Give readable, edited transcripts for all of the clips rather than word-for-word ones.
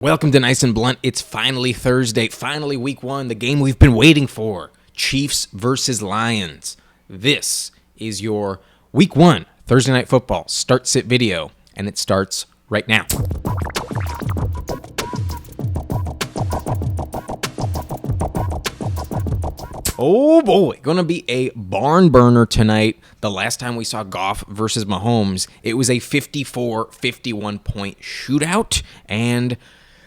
Welcome to Nice and Blunt. It's finally Thursday, finally week one, the game we've been waiting for. Chiefs versus Lions. This is your week one Thursday Night Football start-sit video, and it starts right now. Oh boy, gonna be a barn burner tonight. The last time we saw Goff versus Mahomes, it was a 54-51 point shootout, and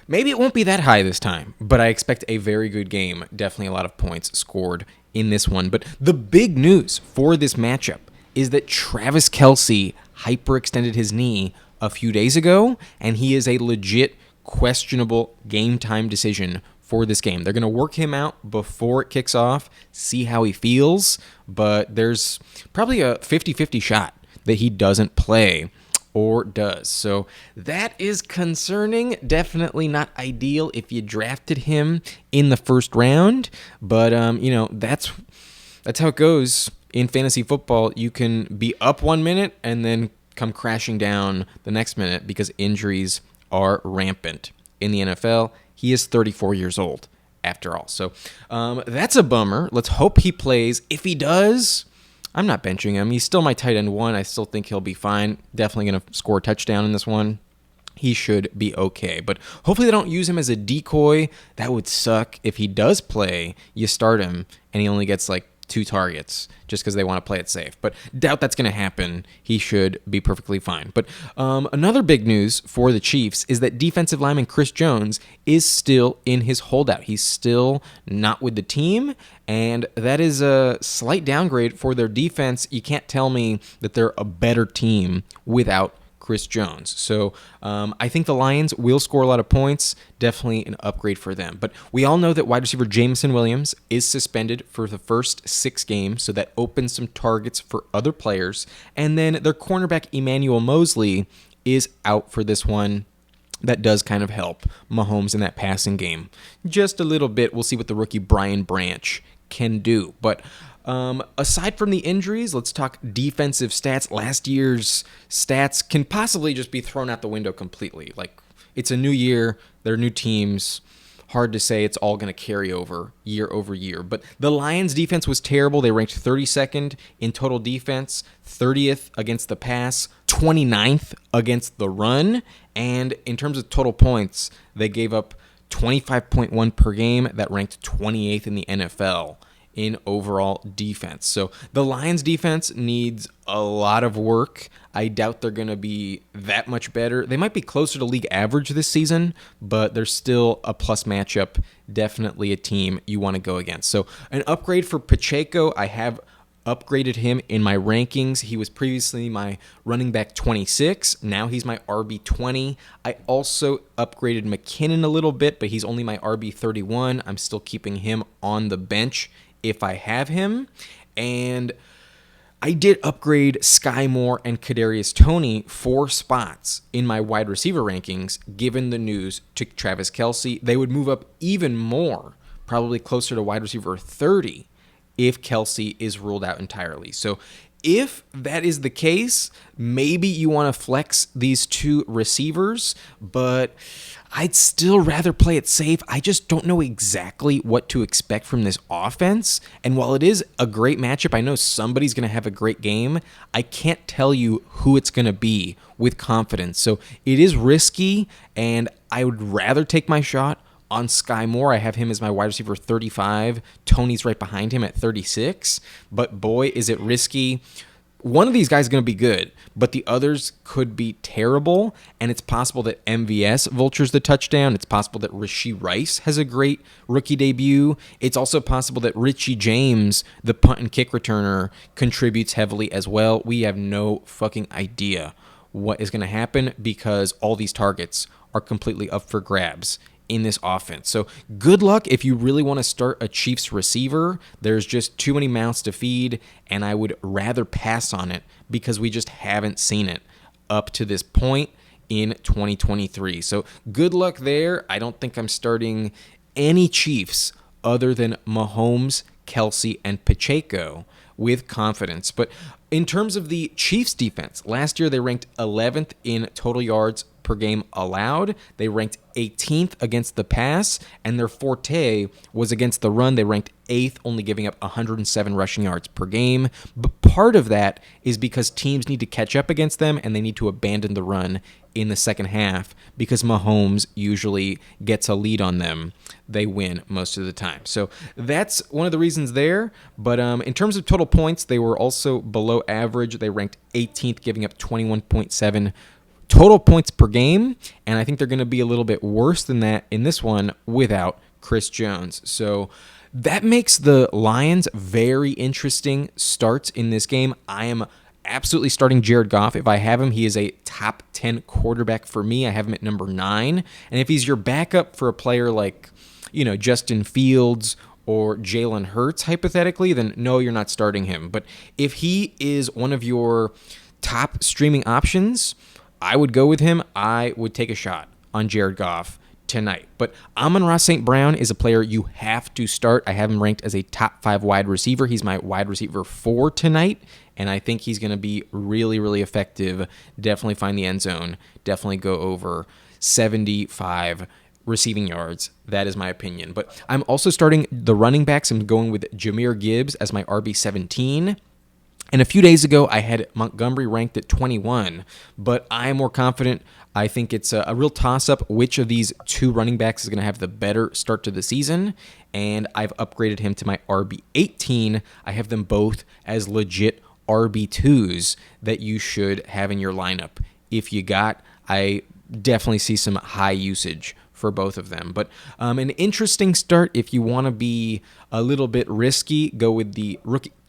maybe it won't be that high this time, but I expect a very good game. Definitely a lot of points scored in this one. But the big news for this matchup is that Travis Kelce hyperextended his knee a few days ago, and he is a legit questionable game time decision for this game. They're going to work him out before it kicks off, see how he feels, but there's probably a 50-50 shot that he doesn't play or does. So that is concerning. Definitely not ideal if you drafted him in the first round, but that's how it goes in fantasy football. You can be up 1 minute and then come crashing down the next minute because injuries are rampant in the NFL. He is 34 years old after all. So that's a bummer. Let's hope he plays. If he does, I'm not benching him. He's still my tight end one. I still think he'll be fine. Definitely going to score a touchdown in this one. He should be okay. But hopefully they don't use him as a decoy. That would suck. If he does play, you start him, and he only gets like 2 targets just because they want to play it safe. But doubt that's going to happen. He should be perfectly fine. But another big news for the Chiefs is that defensive lineman Chris Jones is still in his holdout. He's still not with the team, and that is a slight downgrade for their defense. You can't tell me that they're a better team without Chris Jones. So I think the Lions will score a lot of points. Definitely an upgrade for them. But we all know that wide receiver Jameson Williams is suspended for the first 6 games, so that opens some targets for other players. And then their cornerback Emmanuel Mosley is out for this one. That does kind of help Mahomes in that passing game just a little bit. We'll see what the rookie Brian Branch can do. But aside from the injuries, let's talk defensive stats. Last year's stats can possibly just be thrown out the window completely. Like, it's a new year, they're new teams. Hard to say it's all going to carry over year. But the Lions' defense was terrible. They ranked 32nd in total defense, 30th against the pass, 29th against the run. And in terms of total points, they gave up 25.1 per game. That ranked 28th in the NFL in overall defense. So the Lions defense needs a lot of work. I doubt they're going to be that much better. They might be closer to league average this season, but they're still a plus matchup. Definitely a team you want to go against. So an upgrade for Pacheco. I have upgraded him in my rankings. He was previously my running back 26. Now he's my RB 20. I also upgraded McKinnon a little bit, but he's only my RB 31. I'm still keeping him on the bench if I have him. And I did upgrade Skyy and Kadarius Toney 4 spots in my wide receiver rankings, given the news to Travis Kelce. They would move up even more, probably closer to wide receiver 30, if Kelce is ruled out entirely. So if that is the case, maybe you want to flex these 2 receivers, but I'd still rather play it safe. I just don't know exactly what to expect from this offense. And while it is a great matchup, I know somebody's going to have a great game. I can't tell you who it's going to be with confidence. So it is risky, and I would rather take my shot on Skyy. I have him as my wide receiver 35. Toney's right behind him at 36. But boy, is it risky. One of these guys is going to be good, but the others could be terrible, and it's possible that MVS vultures the touchdown. It's possible that Rashee Rice has a great rookie debut. It's also possible that Richie James, the punt and kick returner, contributes heavily as well. We have no fucking idea what is going to happen because all these targets are completely up for grabs in this offense. So good luck if you really want to start a Chiefs receiver. There's just too many mouths to feed, and I would rather pass on it because we just haven't seen it up to this point in 2023. So good luck there. I don't think I'm starting any Chiefs other than Mahomes, Kelce, and Pacheco with confidence. But in terms of the Chiefs defense, last year they ranked 11th in total yards per game allowed. They ranked 18th against the pass, and their forte was against the run. They ranked 8th, only giving up 107 rushing yards per game. But part of that is because teams need to catch up against them, and they need to abandon the run in the second half because Mahomes usually gets a lead on them. They win most of the time. So that's one of the reasons there. But in terms of total points, they were also below average. They ranked 18th, giving up 21.7 total points per game, and I think they're going to be a little bit worse than that in this one without Chris Jones. So that makes the Lions very interesting starts in this game. I am absolutely starting Jared Goff. If I have him, he is a top 10 quarterback for me. I have him at number 9. And if he's your backup for a player like, Justin Fields or Jalen Hurts, hypothetically, then no, you're not starting him. But if he is one of your top streaming options, I would go with him. I would take a shot on Jared Goff tonight. But Amon-Ra St. Brown is a player you have to start. I have him ranked as a top 5 wide receiver. He's my wide receiver 4 tonight, and I think he's going to be really, really effective. Definitely find the end zone. Definitely go over 75 receiving yards. That is my opinion. But I'm also starting the running backs. I'm going with Jahmyr Gibbs as my RB17. And a few days ago, I had Montgomery ranked at 21, but I am more confident. I think it's a real toss-up which of these 2 running backs is going to have the better start to the season, and I've upgraded him to my RB18. I have them both as legit RB2s that you should have in your lineup. If you I definitely see some high usage for both of them. But an interesting start, if you want to be a little bit risky, go with the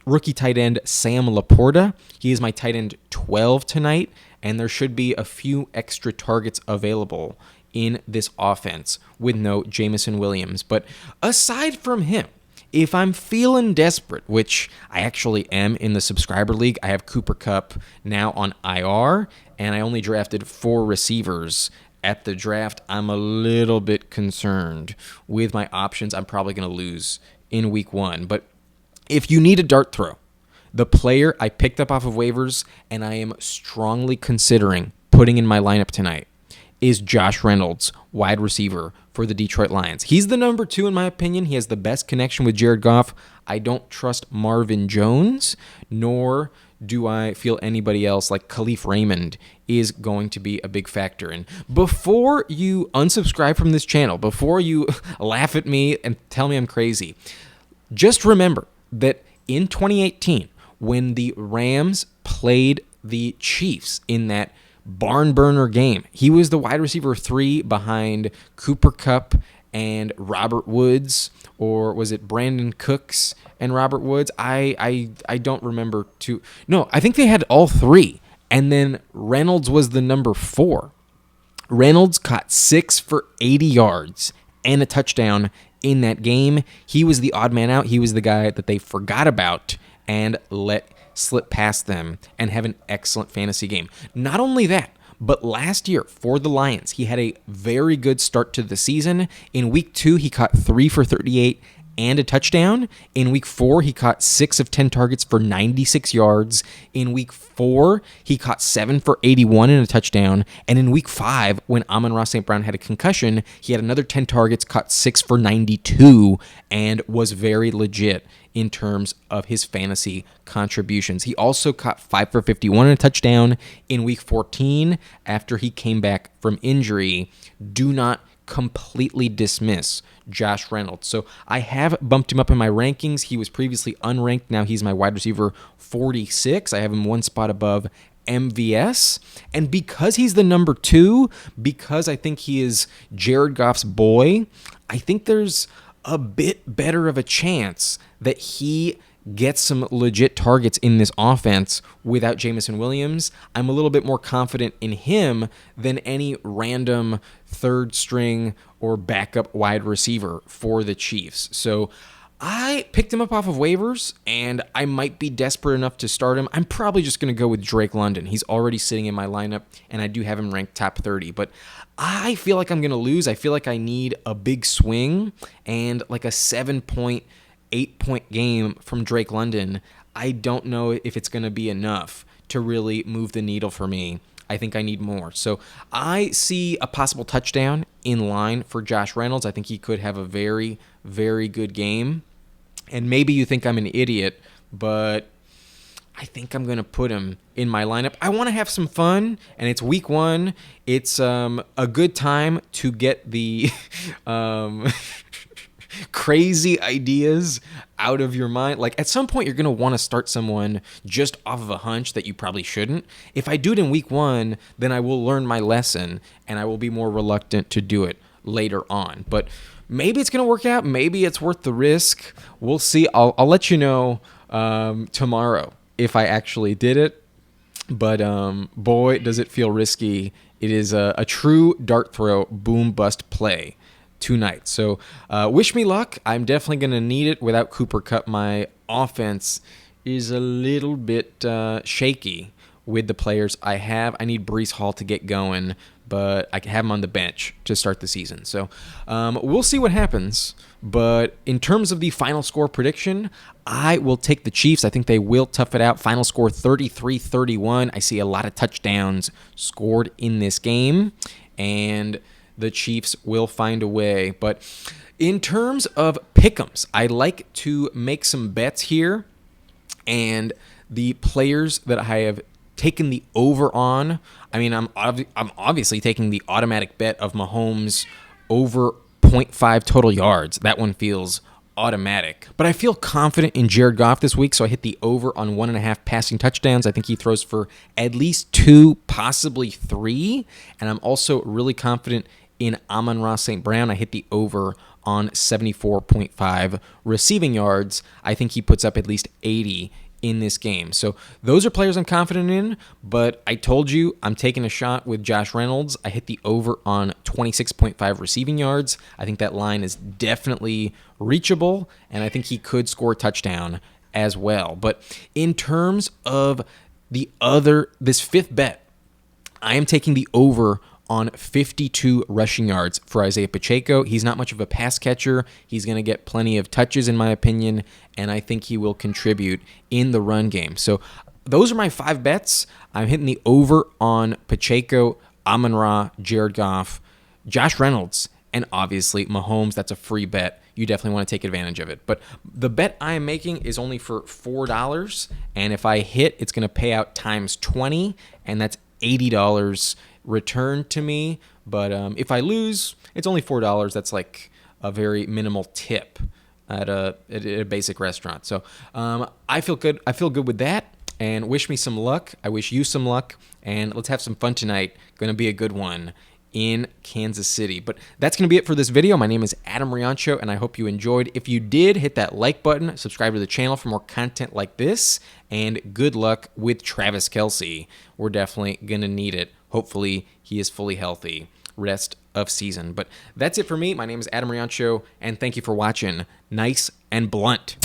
rookie tight end Sam LaPorta. He is my tight end 12 tonight, and there should be a few extra targets available in this offense with no Jameson Williams. But aside from him, if I'm feeling desperate, which I actually am in the subscriber league, I have Cooper Kupp now on IR, and I only drafted 4 receivers at the draft. I'm a little bit concerned with my options. I'm probably going to lose in week 1, but if you need a dart throw, the player I picked up off of waivers and I am strongly considering putting in my lineup tonight is Josh Reynolds, wide receiver for the Detroit Lions. He's the number 2 in my opinion. He has the best connection with Jared Goff. I don't trust Marvin Jones, nor do I feel anybody else like Khalif Raymond is going to be a big factor. And before you unsubscribe from this channel, before you laugh at me and tell me I'm crazy, just remember that in 2018, when the Rams played the Chiefs in that barn burner game, he was the wide receiver 3 behind Cooper Kupp and Robert Woods, or was it Brandon Cooks and Robert Woods? I don't remember No, I think they had all 3, and then Reynolds was the number 4. Reynolds caught 6 for 80 yards and a touchdown in that game. He was the odd man out. He was the guy that they forgot about and let slip past them and have an excellent fantasy game. Not only that, but last year for the Lions, he had a very good start to the season. In week 2, he caught 3 for 38 and a touchdown. In week 4, he caught 6 of 10 targets for 96 yards. In week 4, he caught 7 for 81 and a touchdown. And in week 5, when Amon-Ra St. Brown had a concussion, he had another 10 targets, caught 6 for 92, and was very legit in terms of his fantasy contributions. He also caught 5 for 51 and a touchdown in week 14 after he came back from injury. Do not completely dismiss Josh Reynolds. So I have bumped him up in my rankings. He was previously unranked. Now he's my wide receiver 46. I have him 1 spot above MVS. And because he's the number 2, because I think he is Jared Goff's boy, I think there's a bit better of a chance that he gets some legit targets in this offense without Jameson Williams. I'm a little bit more confident in him than any random third string or backup wide receiver for the Chiefs. So I picked him up off of waivers, and I might be desperate enough to start him. I'm probably just going to go with Drake London. He's already sitting in my lineup, and I do have him ranked top 30. But I feel like I'm going to lose. I feel like I need a big swing and like a 7-point, 8-point game from Drake London. I don't know if it's going to be enough to really move the needle for me. I think I need more. So I see a possible touchdown in line for Josh Reynolds. I think he could have a very, very good game. And maybe you think I'm an idiot, but I think I'm going to put him in my lineup. I want to have some fun, and it's week 1. It's a good time to get the crazy ideas out of your mind. Like, at some point, you're going to want to start someone just off of a hunch that you probably shouldn't. If I do it in week 1, then I will learn my lesson, and I will be more reluctant to do it later on. But maybe it's going to work out. Maybe it's worth the risk. We'll see. I'll let you know tomorrow if I actually did it. But boy, does it feel risky. It is a true dart throw, boom bust play tonight. So wish me luck. I'm definitely going to need it without Cooper Kupp. My offense is a little bit shaky with the players I have. I need Breece Hall to get going, but I can have him on the bench to start the season. So we'll see what happens. But in terms of the final score prediction, I will take the Chiefs. I think they will tough it out. Final score 33-31. I see a lot of touchdowns scored in this game, and the Chiefs will find a way. But in terms of pick'ems, I like to make some bets here, and the players that I have taken the over on, I mean, I'm obviously taking the automatic bet of Mahomes over 0.5 total yards. That one feels automatic. But I feel confident in Jared Goff this week, so I hit the over on 1.5 passing touchdowns. I think he throws for at least 2, possibly 3. And I'm also really confident in Amon-Ra St. Brown. I hit the over on 74.5 receiving yards. I think he puts up at least 80 in this game. So those are players I'm confident in, but I told you I'm taking a shot with Josh Reynolds. I hit the over on 26.5 receiving yards. I think that line is definitely reachable, and I think he could score a touchdown as well. But in terms of this fifth bet, I am taking the over on 52 rushing yards for Isiah Pacheco. He's not much of a pass catcher. He's going to get plenty of touches, in my opinion, and I think he will contribute in the run game. So those are my 5 bets. I'm hitting the over on Pacheco, Amon-Ra, Jared Goff, Josh Reynolds, and obviously Mahomes. That's a free bet. You definitely want to take advantage of it. But the bet I am making is only for $4, and if I hit, it's going to pay out times 20, and that's $80 return to me. But if I lose, it's only $4. That's like a very minimal tip at a basic restaurant. So I feel good. I feel good with that, and wish me some luck. I wish you some luck, and let's have some fun tonight. Going to be a good one in Kansas City. But that's going to be it for this video. My name is Adam Riancho, and I hope you enjoyed. If you did, hit that like button, subscribe to the channel for more content like this, and good luck with Travis Kelce. We're definitely going to need it. Hopefully, he is fully healthy rest of season. But that's it for me. My name is Adam Riancho, and thank you for watching Nice and Blunt.